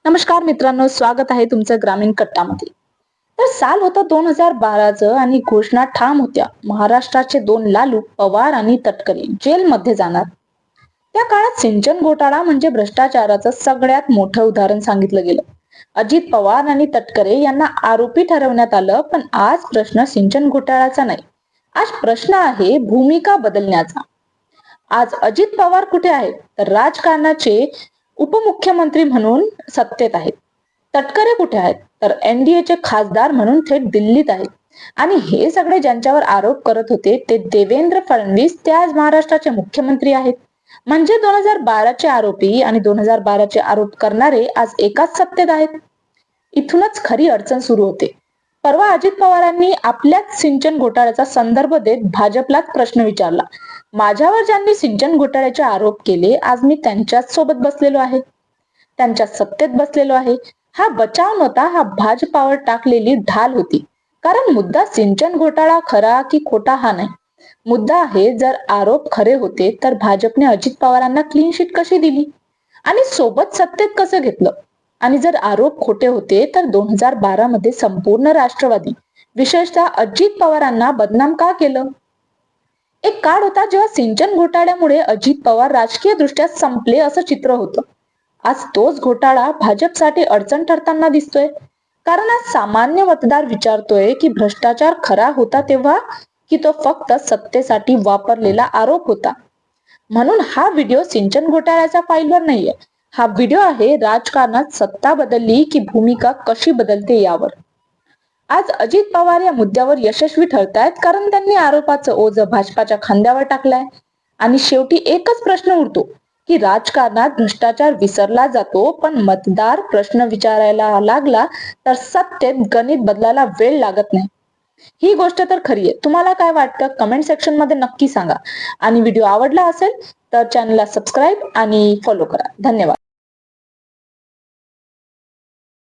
नमस्कार मित्रांनो, स्वागत आहे तुमचं ग्रामीण कट्टामध्ये. तर साल होता 2012चं आणि घोषणा ठाम होत्या. महाराष्ट्राचे दोन लालू पवार आणि तटकरे जेलमध्ये जाणार. त्या काळात सिंचन घोटाळा म्हणजे भ्रष्टाचाराचं सगळ्यात मोठं उदाहरण सांगितलं गेलं. अजित पवार आणि तटकरे यांना आरोपी ठरवण्यात आलं. पण आज प्रश्न सिंचन घोटाळ्याचा नाही, आज प्रश्न आहे भूमिका बदलण्याचा. आज अजित पवार कुठे आहेत? तर राजकारणाचे उपमुख्यमंत्री म्हणून सत्तेत आहेत. तटकरे कुठे आहेत? तर एनडीएचे खासदार म्हणून थेट दिल्लीत आहेत. आणि हे सगळे ज्यांच्यावर आरोप करत होते ते देवेंद्र फडणवीस, ते आज महाराष्ट्राचे मुख्यमंत्री आहेत. म्हणजे 2012चे आरोपी आणि 2012चे आरोप करणारे आज एकाच सत्तेत आहेत. इथूनच खरी अडचण सुरू होते. परवा अजित पवारांनी आपल्याच सिंचन घोटाळ्याचा संदर्भ देत भाजपलाच प्रश्न विचारला. माझ्यावर ज्यांनी सिंचन घोटाळ्याचे आरोप केले, आज मी त्यांच्याच सोबत बसलेलो आहे, त्यांच्या सत्तेत बसलेलो आहे. हा बचाव नव्हता, हा भाजपावर टाकलेली ढाल होती. कारण मुद्दा सिंचन घोटाळा खरा की खोटा हा नाही. मुद्दा आहे, जर आरोप खरे होते तर भाजपने अजित पवारांना क्लीन शीट कशी दिली आणि सोबत सत्तेत कसं घेतलं. आणि जर आरोप खोटे होते तर 2012 मध्ये संपूर्ण राष्ट्रवादी, विशेषतः अजित पवारांना बदनाम का केलं? एक काळ होता जेव्हा सिंचन घोटाळ्यामुळे अजित पवार राजकीय दृष्ट्या संपले असं चित्र होतं. आज तोच घोटाळा भाजपसाठी अडचण ठरताना दिसतोय. कारण आज सामान्य मतदार विचारतोय की भ्रष्टाचार खरा होता तेव्हा, की तो फक्त सत्तेसाठी वापरलेला आरोप होता. म्हणून हा व्हिडिओ सिंचन घोटाळ्याच्या फाईलवर नाहीये. हा व्हिडिओ आहे राजकारणात सत्ता बदलली की भूमिका कशी बदलते यावर. आज अजित पवार या मुद्द्यावर यशस्वी ठरतायत कारण त्यांनी आरोपाचं ओझं भाजपाच्या खांद्यावर टाकलंय. आणि शेवटी एकच प्रश्न उरतो की राजकारणात भ्रष्टाचार विसरला जातो, पण मतदार प्रश्न विचारायला लागला तर सत्तेत गणित बदलायला वेळ लागत नाही. ही गोष्ट तर खरी आहे. तुम्हाला काय वाटतं? कमेंट सेक्शन मध्ये नक्की सांगा. आणि व्हिडिओ आवडला असेल तर चॅनलला सबस्क्राईब आणि फॉलो करा. धन्यवाद.